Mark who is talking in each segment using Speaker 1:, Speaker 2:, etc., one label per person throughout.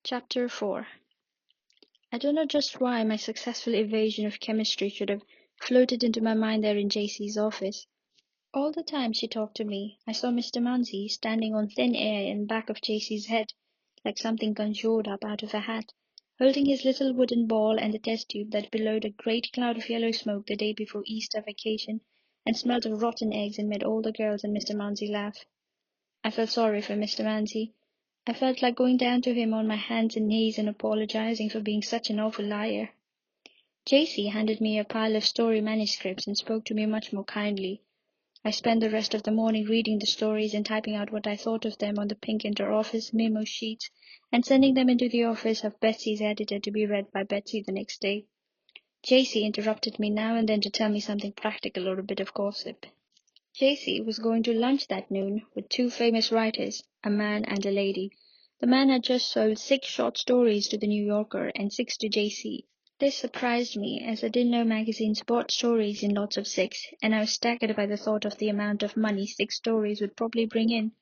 Speaker 1: Chapter 4. I don't know just why my successful evasion of chemistry should have floated into my mind there in JC's office. All the time she talked to me, I saw Mr. Munsey standing on thin air in back of JC's head, like something conjured up out of a hat, holding his little wooden ball and the test tube that billowed a great cloud of yellow smoke the day before Easter vacation and smelt of rotten eggs and made all the girls and Mr. Munsey laugh. I felt sorry for Mr. Munsey. I felt like going down to him on my hands and knees and apologizing for being such an awful liar. JC handed me a pile of story manuscripts and spoke to me much more kindly. I spent the rest of the morning reading the stories and typing out what I thought of them on the pink inter-office memo sheets and sending them into the office of Betsy's editor to be read by Betsy the next day. JC interrupted me now and then to tell me something practical or a bit of gossip. JC was going to lunch that noon with two famous writers, a man and a lady. The man had just sold 6 short stories to the New Yorker and 6 to JC. This surprised me, as I didn't know magazines bought stories in lots of 6, and I was staggered by the thought of the amount of money 6 stories would probably bring in.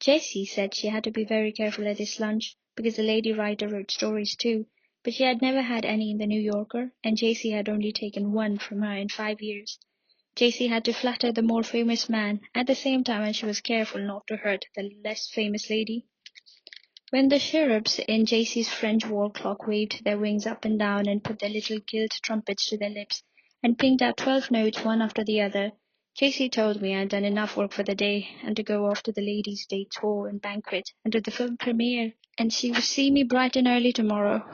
Speaker 1: JC said she had to be very careful at this lunch, because the lady writer wrote stories too, but she had never had any in the New Yorker, and JC had only taken 1 from her in 5 years. JC had to flatter the more famous man at the same time as she was careful not to hurt the less famous lady. When the cherubs in JC's French wall clock waved their wings up and down and put their little gilt trumpets to their lips and pinged out 12 notes one after the other, JC told me I had done enough work for the day and to go off to the ladies' day tour and banquet and to the film premiere, and she would see me bright and early tomorrow.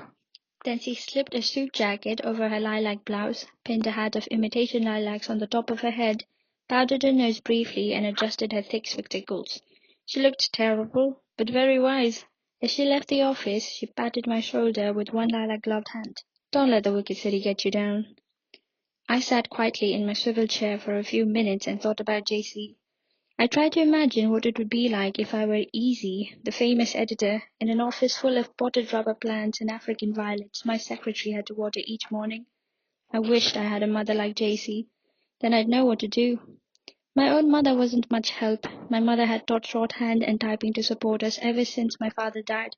Speaker 1: Then she slipped a suit jacket over her lilac blouse, pinned a hat of imitation lilacs on the top of her head, powdered her nose briefly, and adjusted her thick spectacles. She looked terrible, but very wise. As she left the office, she patted my shoulder with one lilac-gloved hand. "Don't let the wicked city get you down." I sat quietly in my swivel chair for a few minutes and thought about JC. I tried to imagine what it would be like if I were Easy, the famous editor, in an office full of potted rubber plants and African violets my secretary had to water each morning. I wished I had a mother like JC. Then I'd know what to do. My own mother wasn't much help. My mother had taught shorthand and typing to support us ever since my father died,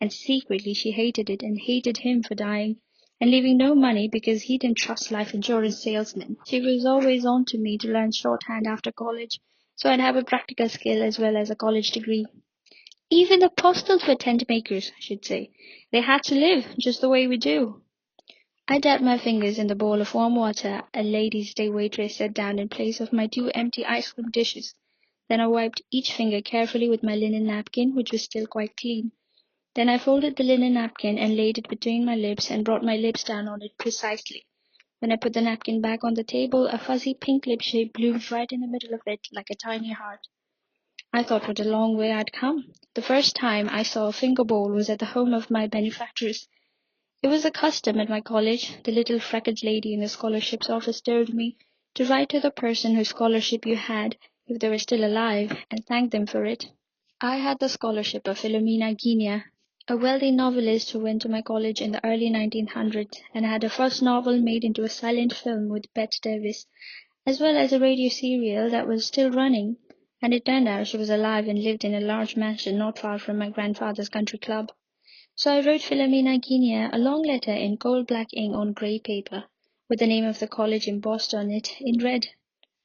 Speaker 1: and secretly she hated it and hated him for dying and leaving no money because he didn't trust life insurance salesmen. She was always on to me to learn shorthand after college, so I'd have a practical skill as well as a college degree. Even the postals were tent makers, she'd say. They had to live, just the way we do. I dabbed my fingers in the bowl of warm water a ladies' day waitress set down in place of my 2 empty ice cream dishes. Then I wiped each finger carefully with my linen napkin, which was still quite clean. Then I folded the linen napkin and laid it between my lips and brought my lips down on it precisely. When I put the napkin back on the table, a fuzzy pink lip shape bloomed right in the middle of it like a tiny heart. I thought what a long way I'd come. The first time I saw a finger bowl was at the home of my benefactress. It was a custom at my college, the little freckled lady in the scholarships office told me, to write to the person whose scholarship you had, if they were still alive, and thank them for it. I had the scholarship of Philomena Guinea, a wealthy novelist who went to my college in the early 1900s and had her first novel made into a silent film with Bette Davis, as well as a radio serial that was still running, and it turned out she was alive and lived in a large mansion not far from my grandfather's country club. So I wrote Philomena Guinea a long letter in coal black ink on grey paper, with the name of the college embossed on it in red.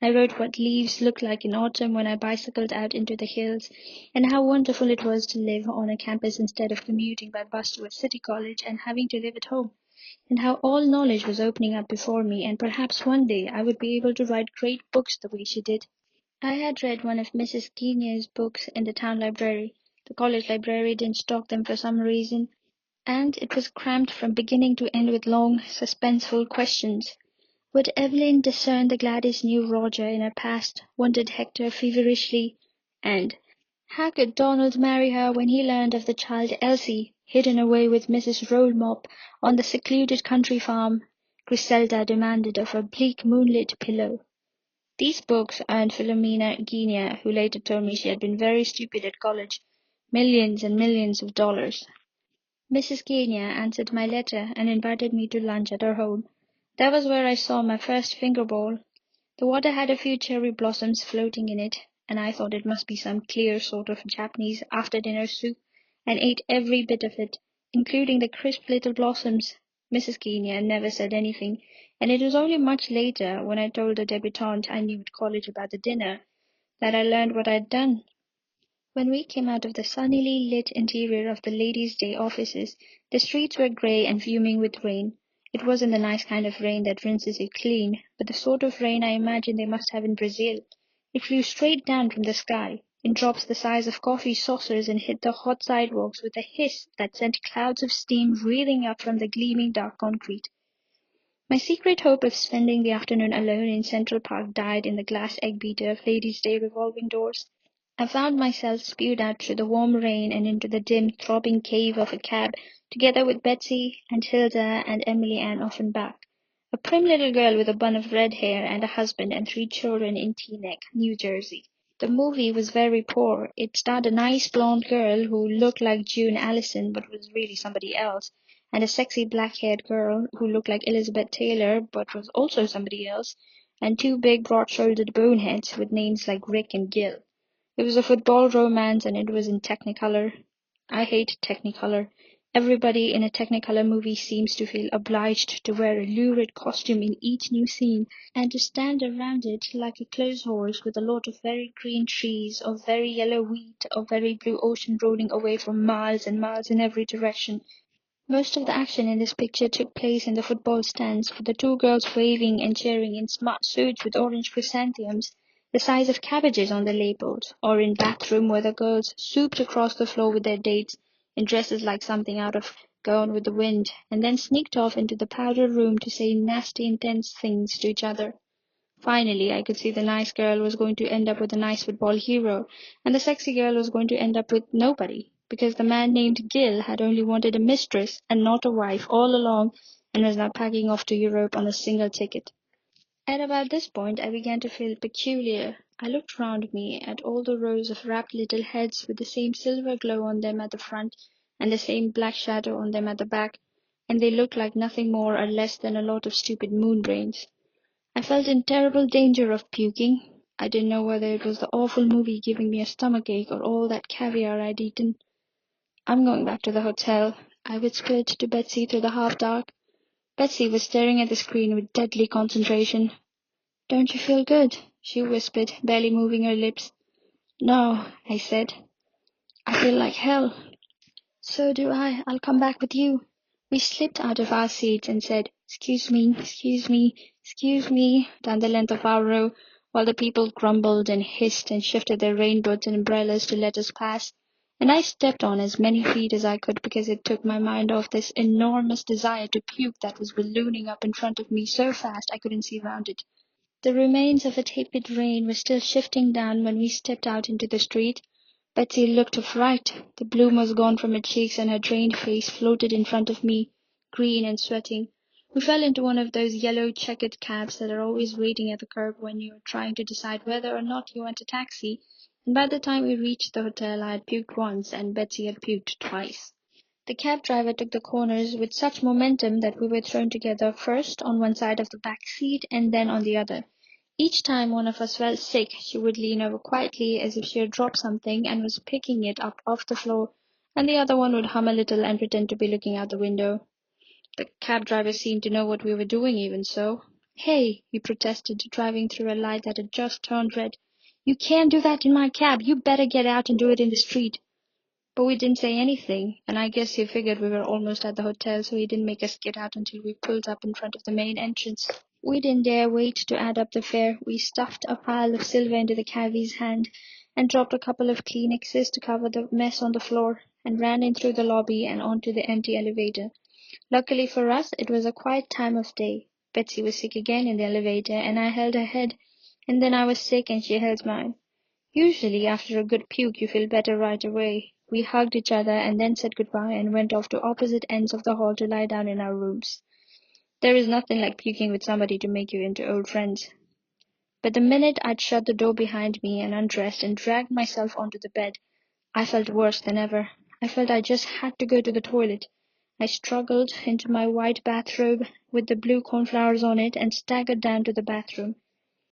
Speaker 1: I wrote what leaves looked like in autumn when I bicycled out into the hills, and how wonderful it was to live on a campus instead of commuting by bus to a city college and having to live at home, and how all knowledge was opening up before me, and perhaps one day I would be able to write great books the way she did. I had read one of Mrs. Guinea's books in the town library. The college library didn't stock them for some reason, and it was crammed from beginning to end with long, suspenseful questions. Would Evelyn discern the Gladys knew Roger in her past, wondered Hector feverishly, and how could Donald marry her when he learned of the child Elsie, hidden away with Mrs. Rollmop on the secluded country farm? Griselda demanded of a bleak moonlit pillow. These books earned Philomena Guinea, who later told me she had been very stupid at college, millions and millions of dollars. Mrs. Guinea answered my letter and invited me to lunch at her home. That was where I saw my first finger bowl. The water had a few cherry blossoms floating in it, and I thought it must be some clear sort of Japanese after-dinner soup, and ate every bit of it, including the crisp little blossoms. Mrs. Kenya never said anything, and it was only much later, when I told the debutante I knew at college about the dinner, that I learned what I'd done. When we came out of the sunnily lit interior of the Ladies' Day offices, the streets were grey and fuming with rain. It wasn't the nice kind of rain that rinses you clean, but the sort of rain I imagine they must have in Brazil. It flew straight down from the sky, in drops the size of coffee saucers, and hit the hot sidewalks with a hiss that sent clouds of steam wreathing up from the gleaming dark concrete. My secret hope of spending the afternoon alone in Central Park died in the glass egg beater of Ladies' Day revolving doors. I found myself spewed out through the warm rain and into the dim, throbbing cave of a cab, together with Betsy and Hilda and Emily Ann Offenbach, a prim little girl with a bun of red hair and a husband and 3 children in Teaneck, New Jersey. The movie was very poor. It starred a nice blonde girl who looked like June Allison but was really somebody else, and a sexy black-haired girl who looked like Elizabeth Taylor but was also somebody else, and 2 big broad-shouldered boneheads with names like Rick and Gil. It was a football romance, and it was in Technicolor. I hate Technicolor. Everybody in a Technicolor movie seems to feel obliged to wear a lurid costume in each new scene, and to stand around it like a clothes horse with a lot of very green trees, or very yellow wheat, or very blue ocean rolling away for miles and miles in every direction. Most of the action in this picture took place in the football stands, with the 2 girls waving and cheering in smart suits with orange chrysanthemums the size of cabbages on the labels, or in bathroom where the girls swooped across the floor with their dates in dresses like something out of Gone with the Wind, and then sneaked off into the powder room to say nasty, intense things to each other. Finally, I could see the nice girl was going to end up with a nice football hero, and the sexy girl was going to end up with nobody, because the man named Gil had only wanted a mistress and not a wife all along, and was now packing off to Europe on a single ticket. At about this point, I began to feel peculiar. I looked round me at all the rows of rapt little heads with the same silver glow on them at the front and the same black shadow on them at the back, and they looked like nothing more or less than a lot of stupid moon brains. I felt in terrible danger of puking. I didn't know whether it was the awful movie giving me a stomachache or all that caviar I'd eaten. "I'm going back to the hotel," I whispered to Betsy through the half-dark. Betsy was staring at the screen with deadly concentration. "Don't you feel good?" she whispered, barely moving her lips. "No," I said. "I feel like hell." "So do I. I'll come back with you." We slipped out of our seats and said, "Excuse me, excuse me, excuse me," down the length of our row, while the people grumbled and hissed and shifted their raincoats and umbrellas to let us pass, and I stepped on as many feet as I could because it took my mind off this enormous desire to puke that was ballooning up in front of me so fast I couldn't see round it. The remains of a tepid rain were still shifting down when we stepped out into the street. Betsy looked a fright. The bloom was gone from her cheeks, and her drained face floated in front of me, green and sweating. We fell into one of those yellow checkered cabs that are always waiting at the curb when you are trying to decide whether or not you want a taxi, and by the time we reached the hotel I had puked once and Betsy had puked twice. The cab driver took the corners with such momentum that we were thrown together, first on one side of the back seat and then on the other. Each time one of us felt sick, she would lean over quietly as if she had dropped something and was picking it up off the floor, and the other one would hum a little and pretend to be looking out the window. The cab driver seemed to know what we were doing, even so. "Hey," he protested, driving through a light that had just turned red. "You can't do that in my cab. You better get out and do it in the street." But we didn't say anything, and I guess he figured we were almost at the hotel, so he didn't make us get out until we pulled up in front of the main entrance. We didn't dare wait to add up the fare. We stuffed a pile of silver into the cabbie's hand and dropped a couple of Kleenexes to cover the mess on the floor, and ran in through the lobby and onto the empty elevator. Luckily for us, it was a quiet time of day. Betsy was sick again in the elevator, and I held her head, and then I was sick and she held mine. Usually, after a good puke, you feel better right away. We hugged each other and then said goodbye and went off to opposite ends of the hall to lie down in our rooms. There is nothing like puking with somebody to make you into old friends. But the minute I'd shut the door behind me and undressed and dragged myself onto the bed, I felt worse than ever. I felt I just had to go to the toilet. I struggled into my white bathrobe with the blue cornflowers on it and staggered down to the bathroom.